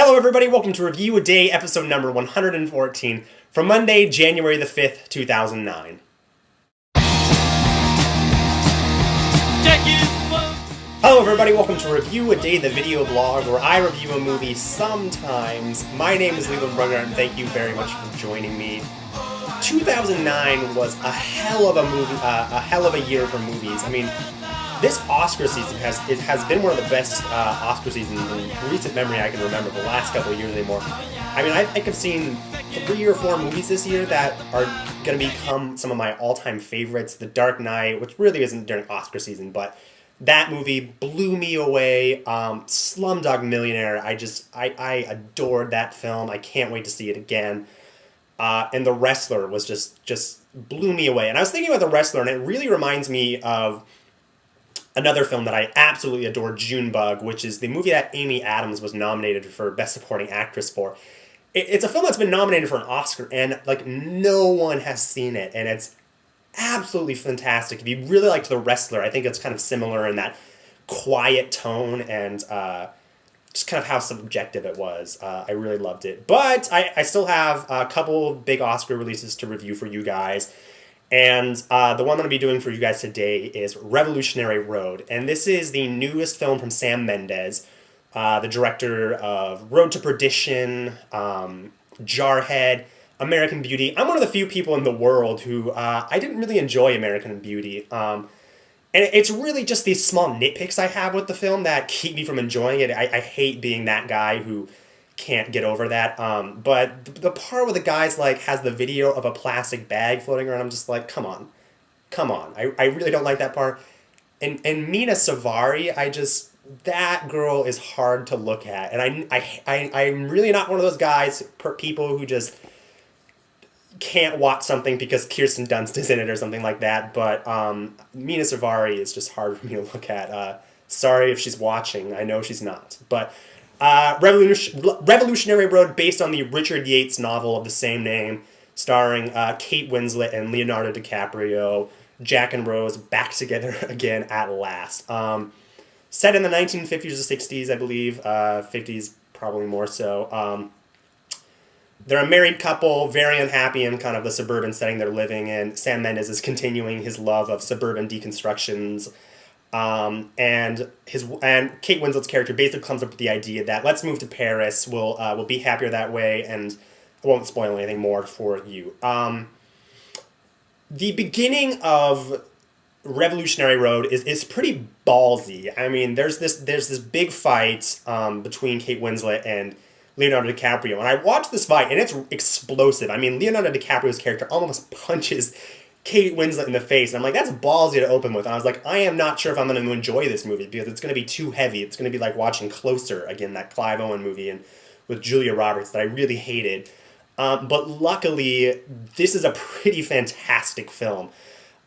Hello, everybody. Welcome to Review a Day, episode number 114, from Monday, January the 5th, 2009. Hello, everybody. Welcome to Review a Day, the video blog, where I review a movie sometimes. My name is Leland Brugger, and thank you very much for joining me. 2009 was a hell of a movie, a hell of a year for movies. I mean, this Oscar season has been one of the best Oscar seasons in recent memory I can remember, the last couple of years anymore. I mean, I think I've seen 3 or 4 movies this year that are going to become some of my all-time favorites. The Dark Knight, which really isn't during Oscar season, but that movie blew me away. Slumdog Millionaire, I adored that film. I can't wait to see it again. And The Wrestler was just blew me away. And I was thinking about The Wrestler, and it really reminds me of another film that I absolutely adore, Junebug, which is the movie that Amy Adams was nominated for Best Supporting Actress for. It's a film that's been nominated for an Oscar, and no one has seen it, and it's absolutely fantastic. If you really liked The Wrestler, I think it's kind of similar in that quiet tone and just kind of how subjective it was. I really loved it. But I still have a couple big Oscar releases to review for you guys. And the one I'm going to be doing for you guys today is Revolutionary Road. And this is the newest film from Sam Mendes, the director of Road to Perdition, Jarhead, American Beauty. I'm one of the few people in the world who I didn't really enjoy American Beauty. And it's really just these small nitpicks I have with the film that keep me from enjoying it. I hate being that guy who can't get over that. But the part where the guy's has the video of a plastic bag floating around, I'm just like, come on. I really don't like that part. And Mina Savari, that girl is hard to look at. And I'm really not one of those guys, people who just can't watch something because Kirsten Dunst is in it or something like that. But Mina Savari is just hard for me to look at. Sorry if she's watching. I know she's not. But Revolutionary Road, based on the Richard Yates novel of the same name, starring Kate Winslet and Leonardo DiCaprio, Jack and Rose back together again at last. Set in the 1950s or 60s, I believe, 50s probably more so. They're a married couple, very unhappy in kind of the suburban setting they're living in. Sam Mendes is continuing his love of suburban deconstructions. And Kate Winslet's character basically comes up with the idea that let's move to Paris. We'll be happier that way, and I won't spoil anything more for you. The beginning of Revolutionary Road is pretty ballsy. I mean, there's this big fight between Kate Winslet and Leonardo DiCaprio, and I watched this fight, and it's explosive. I mean, Leonardo DiCaprio's character almost punches Kate Winslet in the face. And I'm like, that's ballsy to open with. And I was like, I am not sure if I'm going to enjoy this movie because it's going to be too heavy. It's going to be like watching Closer, again, that Clive Owen movie and with Julia Roberts that I really hated. But luckily, this is a pretty fantastic film.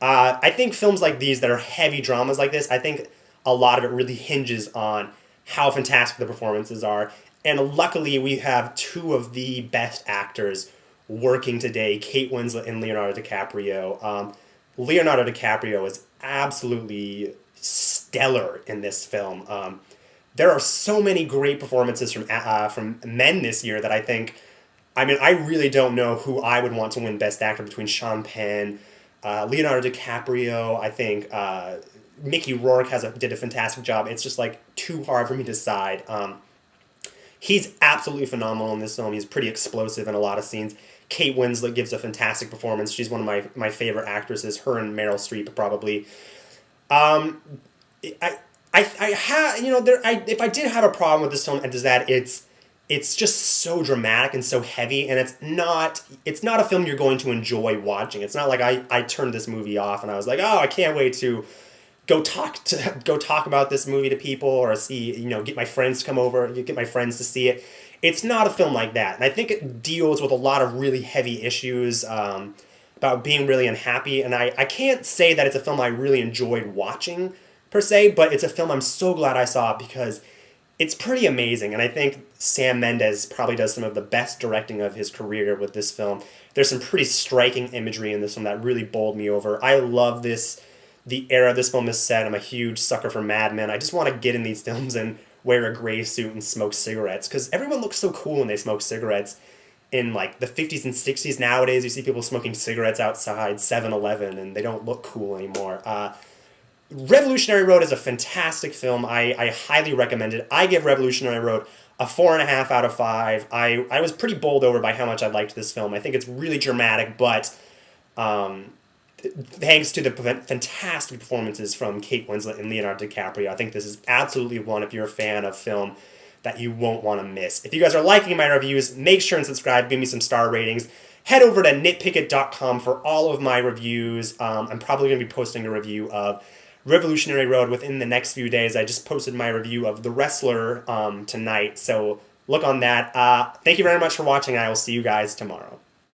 I think films like these that are heavy dramas like this, I think a lot of it really hinges on how fantastic the performances are. And luckily, we have 2 of the best actors working today, Kate Winslet and Leonardo DiCaprio. Leonardo DiCaprio is absolutely stellar in this film. There are so many great performances from men this year that I really don't know who I would want to win Best Actor between Sean Penn, Leonardo DiCaprio. I think Mickey Rourke did a fantastic job. It's just too hard for me to decide. He's absolutely phenomenal in this film. He's pretty explosive in a lot of scenes. Kate Winslet gives a fantastic performance. She's one of my favorite actresses. Her and Meryl Streep probably. If I did have a problem with this film, it is that it's just so dramatic and so heavy, and it's not a film you're going to enjoy watching. It's not like I turned this movie off and I was like, oh, I can't wait to go talk about this movie to people or see, get my friends to come over, get my friends to see it. It's not a film like that. And I think it deals with a lot of really heavy issues about being really unhappy. And I can't say that it's a film I really enjoyed watching, per se, but it's a film I'm so glad I saw because it's pretty amazing. And I think Sam Mendes probably does some of the best directing of his career with this film. There's some pretty striking imagery in this film that really bowled me over. I love the era this film is set. I'm a huge sucker for Mad Men. I just want to get in these films and wear a gray suit and smoke cigarettes, because everyone looks so cool when they smoke cigarettes. In like the 50s and 60s, nowadays you see people smoking cigarettes outside 7-Eleven and they don't look cool anymore. Revolutionary Road is a fantastic film. I highly recommend it. I give Revolutionary Road a 4.5 out of 5. I was pretty bowled over by how much I liked this film. I think it's really dramatic, but thanks to the fantastic performances from Kate Winslet and Leonardo DiCaprio, I think this is absolutely one, if you're a fan of film, that you won't want to miss. If you guys are liking my reviews, make sure and subscribe, give me some star ratings. Head over to nitpickit.com for all of my reviews. I'm probably going to be posting a review of Revolutionary Road within the next few days. I just posted my review of The Wrestler tonight, so look on that. Thank you very much for watching, and I will see you guys tomorrow.